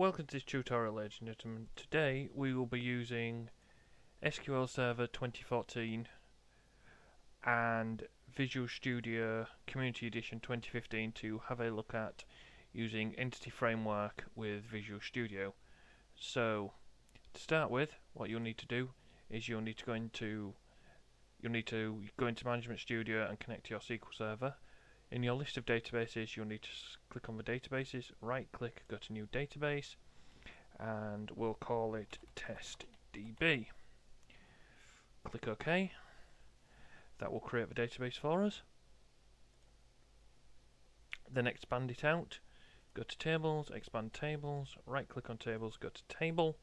Welcome to this tutorial, ladies and gentlemen. Today we will be using SQL Server 2014 and Visual Studio Community Edition 2015 to have a look at using Entity Framework with Visual Studio. So, to start with, what you'll need to do is you'll need to go into Management Studio and connect to your SQL Server. In your list of databases, you'll need to click on the databases, right click, go to new database, and we'll call it testdb. Click OK. That will create the database for us. Then expand it out. Go to tables, expand tables, right click on tables, go to table.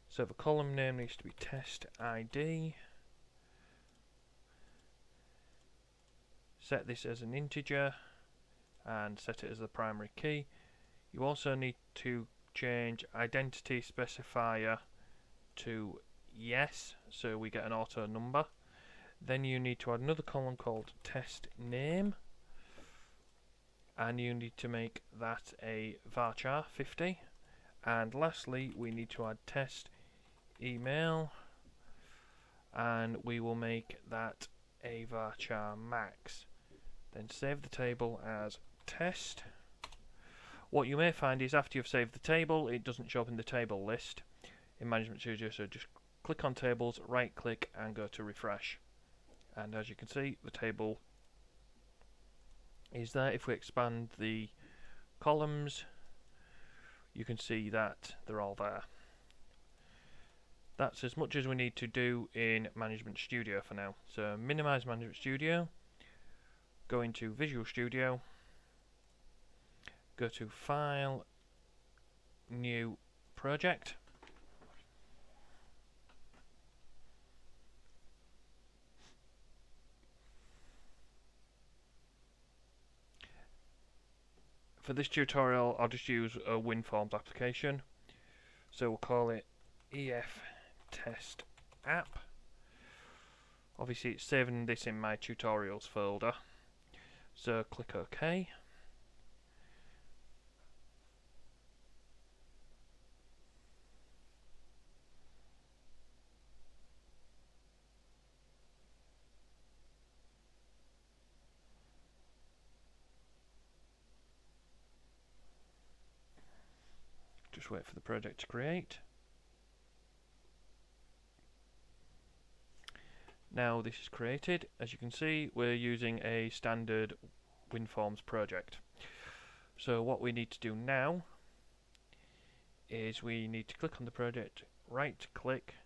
So the column name needs to be test ID. Set this as an integer and set it as the primary key. You also need to change identity specifier to yes, so we get an auto number. Then you need to add another column called test name, and you need to make that a varchar 50. And lastly, we need to add test email, and we will make that a varchar max. Then save the table as test. What you may find is after you've saved the table, it doesn't show up in the table list in Management Studio, so just click on tables, right click and go to refresh. And as you can see, the table is there. If we expand the columns, you can see that they're all there. That's as much as we need to do in Management Studio for now. So minimize Management Studio. Go into Visual Studio, go to File, New Project. For this tutorial, I'll just use a WinForms application. So we'll call it EF Test App. Obviously, it's saving this in my tutorials folder. So click OK. Just wait for the project to create. Now this is created. As you can see, we're using a standard WinForms project. So what we need to do now is we need to click on the project, right click,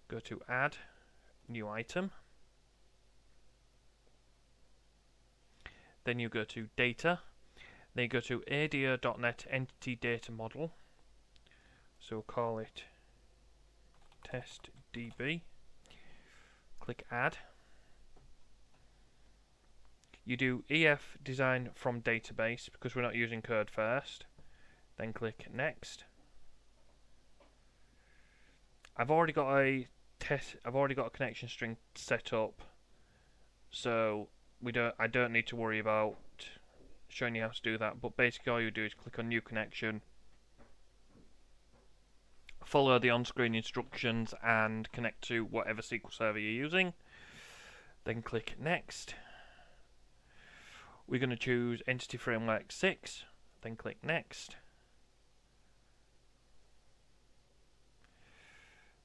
go to add new item, then you go to data, then you go to ADO.NET Entity Data Model, so we'll call it testdb. Click add. You do EF design from database because we're not using CRUD first. Then click next. I've already got a connection string set up, so I don't need to worry about showing you how to do that. But basically all you do is click on new connection, follow the on-screen instructions and connect to whatever SQL Server you're using. Then click next. We're going to choose Entity Framework 6, then click next.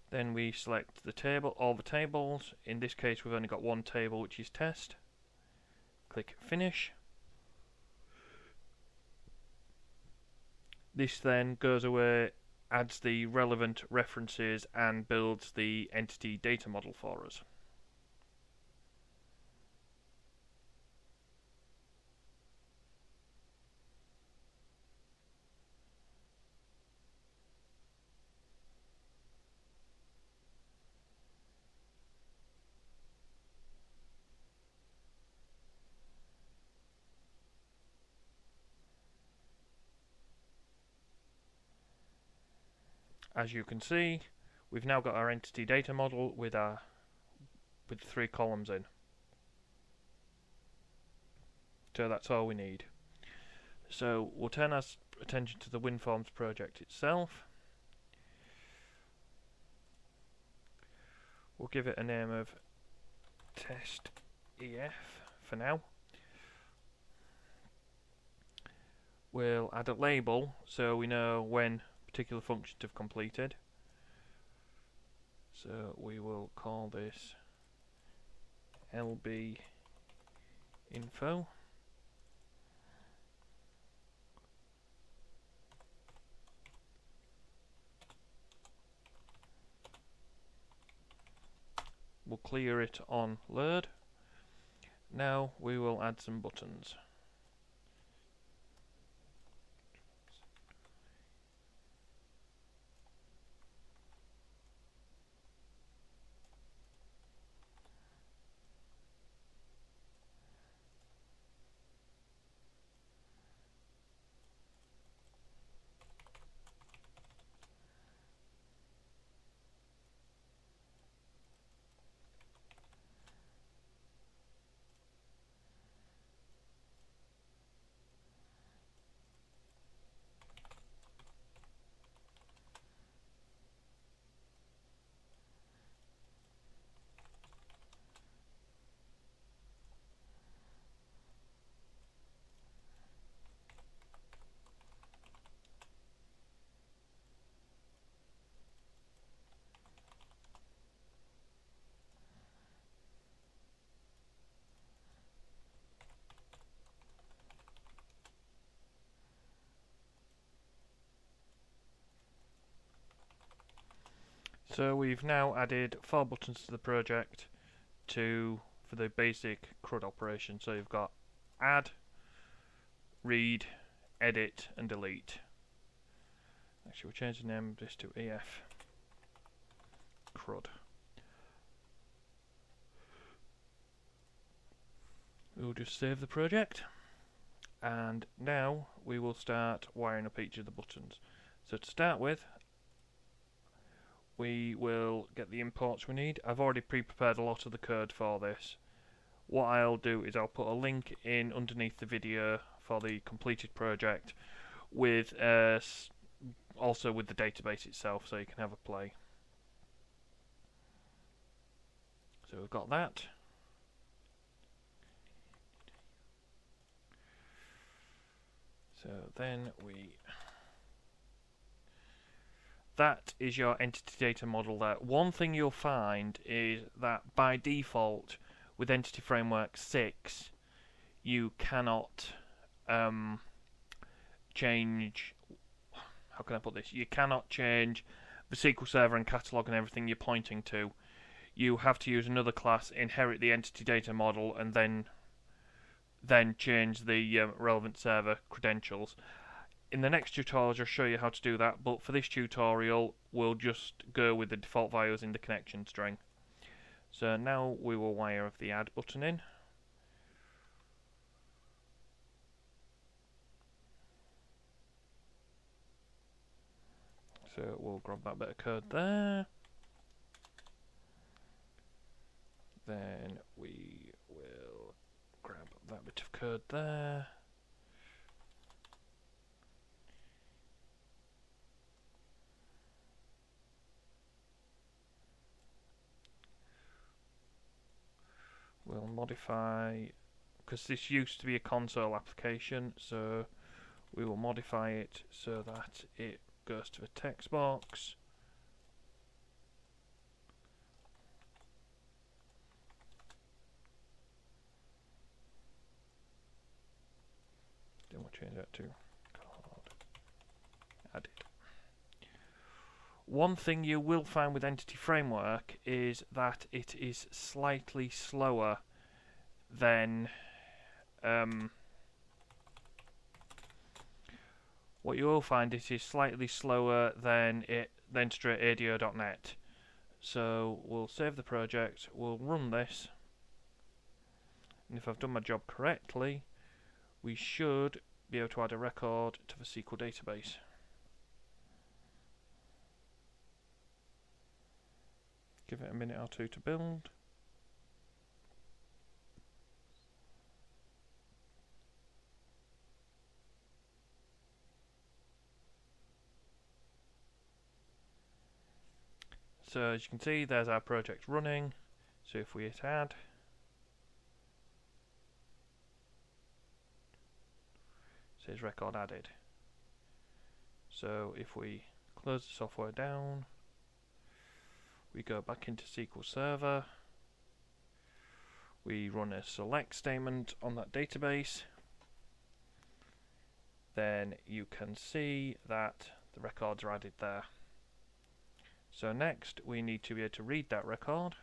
Then we select the table, all the tables. In this case we've only got one table, which is test. Click finish. This then goes away, adds the relevant references and builds the entity data model for us. As you can see, we've now got our entity data model with 3 columns in. So that's all we need. So we'll turn our attention to the WinForms project itself. We'll give it a name of test EF for now. We'll add a label so we know when particular functions have completed. So we will call this LB info. We'll clear it on load. Now we will add some buttons. So we've now added 4 buttons to the project for the basic CRUD operation. So you've got add, read, edit and delete. Actually we'll change the name of this to EF CRUD. We'll just save the project, and now we will start wiring up each of the buttons. So to start with, we will get the imports we need. I've already pre-prepared a lot of the code for this. What I'll do is I'll put a link in underneath the video for the completed project, with also with the database itself, so you can have a play. So we've got that. So then that is your entity data model there. One thing you'll find is that by default with Entity Framework 6 you cannot change, how can I put this? You cannot change the SQL Server and catalog and everything you're pointing to. You have to use another class, inherit the entity data model, and then change the relevant server credentials. In the next tutorial I'll show you how to do that, but for this tutorial we'll just go with the default values in the connection string. So now we will wire the add button in. So we'll grab that bit of code there. Then we will grab that bit of code there. We'll modify, because this used to be a console application, so we will modify it so that it goes to a text box. Then we'll change that to card added. One thing you will find with Entity Framework is that it is slightly slower than what you will find it is slightly slower than straight ADO.NET. So we'll save the project, we'll run this, and if I've done my job correctly, we should be able to add a record to the SQL database. Give it a minute or two to build. So as you can see, there's our project running. So if we hit add, it says record added. So if we close the software down, we go back into SQL Server, we run a select statement on that database, then you can see that the records are added there. So next we need to be able to read that record.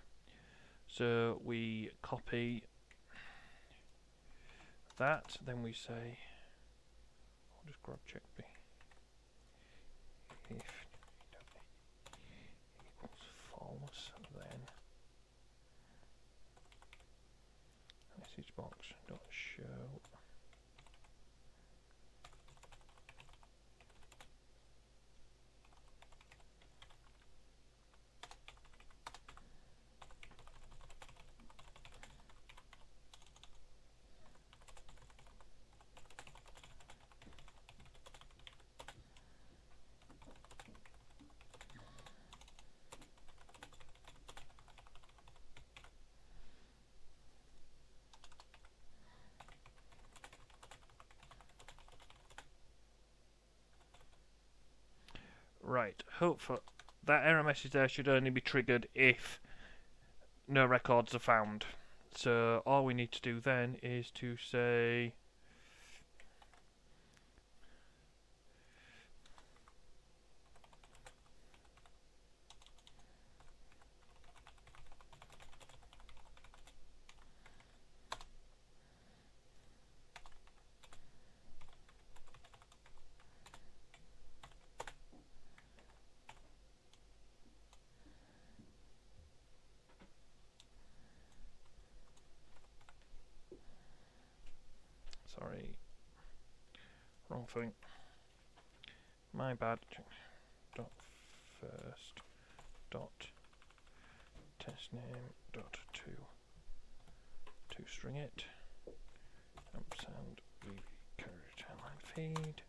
So we copy that, then we say, I'll just grab check B. If equals false, then message box dot show Right, hopefully that error message there should only be triggered if no records are found. So all we need to do then is to say sorry, wrong thing. My bad. Dot first dot test name dot to string it ampersand VB character line feed.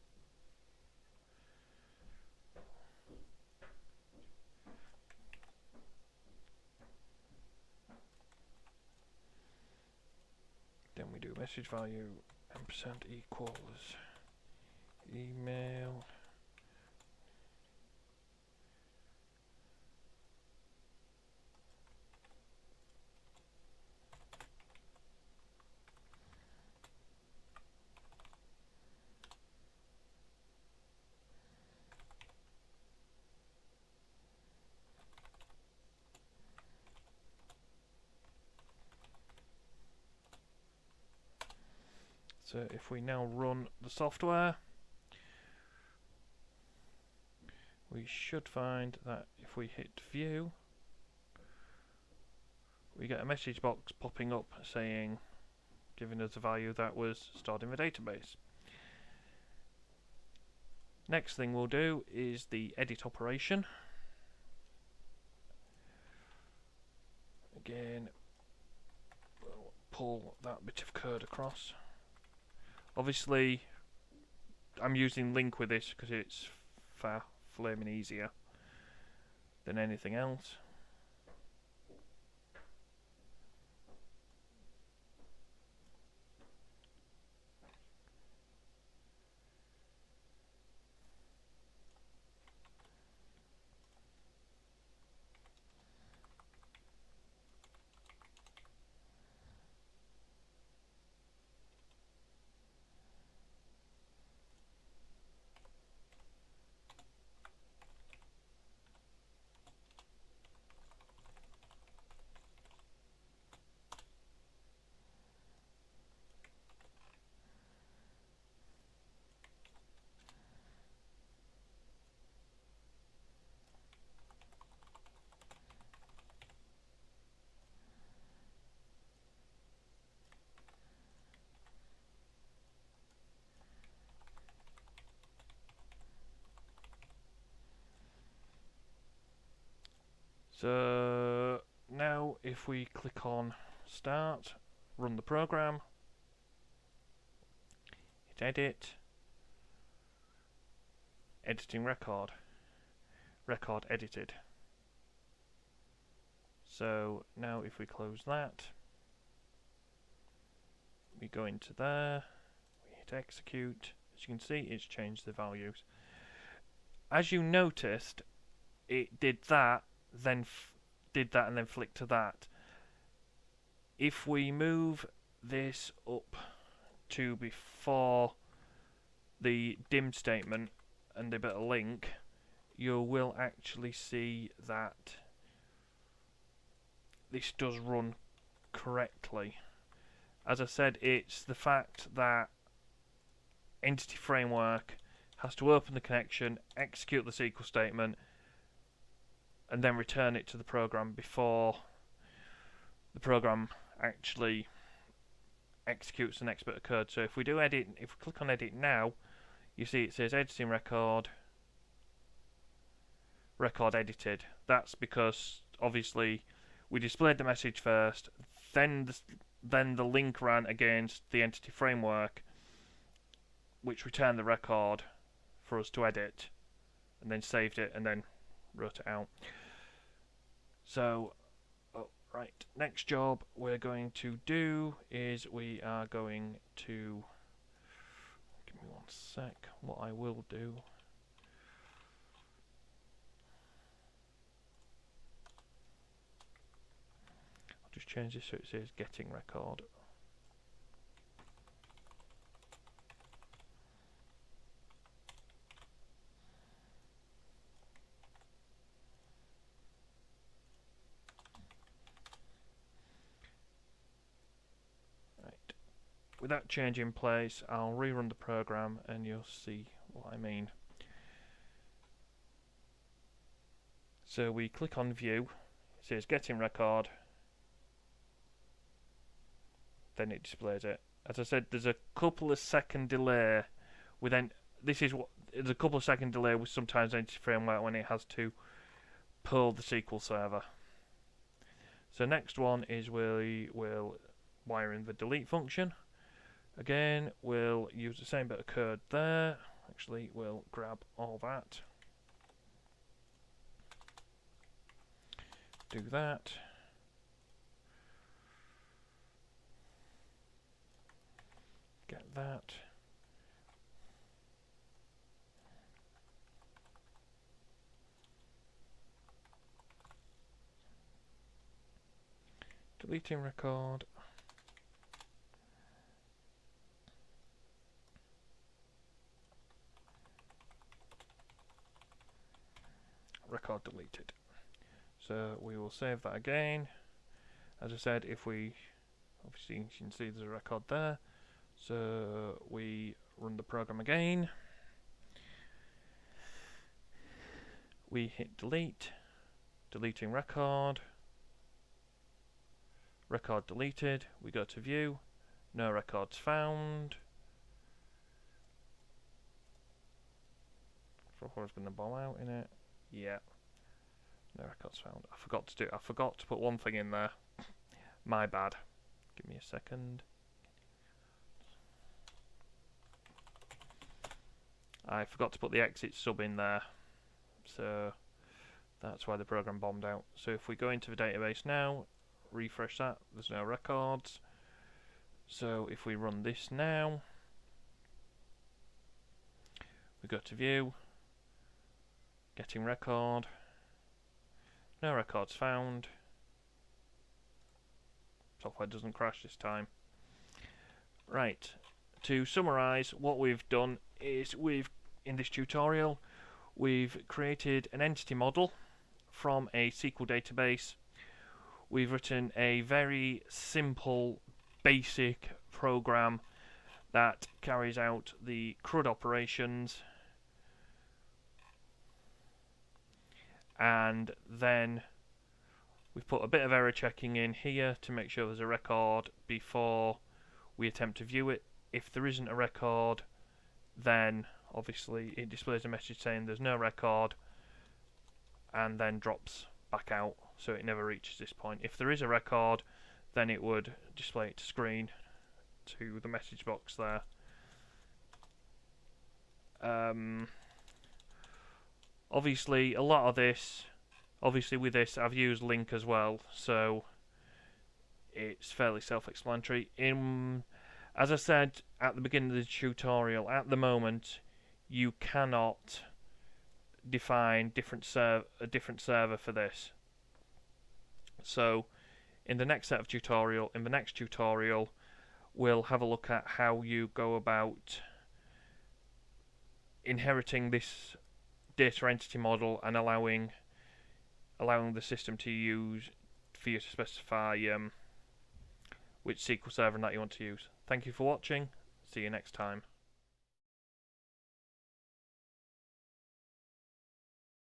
Then we do message value ampersand equals email So if we now run the software, we should find that if we hit view, we get a message box popping up saying, giving us a value that was stored in the database. Next thing we'll do is the edit operation. Again, we'll pull that bit of code across. Obviously, I'm using link with this because it's far flaming easier than anything else. So now if we click on start, run the program, hit edit, editing record, record edited. So now if we close that, we go into there, we hit execute. As you can see, it's changed the values. As you noticed, it did that, then and then flicked to that. If we move this up to before the dim statement and a bit of link, you will actually see that this does run correctly. As I said, it's the fact that Entity Framework has to open the connection, execute the SQL statement, and then return it to the program before the program actually executes the next bit of code. So if we do edit, if we click on edit now, you see it says editing record, record edited. That's because obviously we displayed the message first, then the link ran against the Entity Framework, which returned the record for us to edit, and then saved it and then wrote it out. So, right, next job we're going to do is we are going to, give me one sec, what I will do, I'll just change this so it says getting record. With that change in place, I'll rerun the program and you'll see what I mean. So we click on view, it says getting record, then it displays it. As I said, there's a couple of second delay with there's a couple of second delay with sometimes Entity Framework when it has to pull the SQL server. So next one is we will wire in the delete function. Again, we'll use the same bit of code there. Actually, we'll grab all that. Do that. Get that. Deleting record. Record deleted. So we will save that again. As I said, if we obviously you can see there's a record there. So we run the program again. We hit delete, deleting record, record deleted. We go to view, no records found. Software's going to bomb out in it. Yeah. No records found. I forgot to put one thing in there. My bad. Give me a second. I forgot to put the exit sub in there. So that's why the program bombed out. So if we go into the database now, refresh that, there's no records. So if we run this now, we go to view, getting record, no records found. Software doesn't crash this time. Right, to summarise, what we've done is in this tutorial, we've created an entity model from a SQL database. We've written a very simple, basic program that carries out the CRUD operations, and then we've put a bit of error checking in here to make sure there's a record before we attempt to view it. If there isn't a record, then obviously it displays a message saying there's no record and then drops back out, so it never reaches this point. If there is a record, then it would display it to screen, to the message box there. Obviously a lot of this Obviously with this I've used link as well, so it's fairly self-explanatory. As I said at the beginning of the tutorial, at the moment you cannot define a different server for this. So in the next tutorial, we'll have a look at how you go about inheriting this data entity model and allowing the system to use for you to specify which SQL server that you want to use. Thank you for watching. See you next time.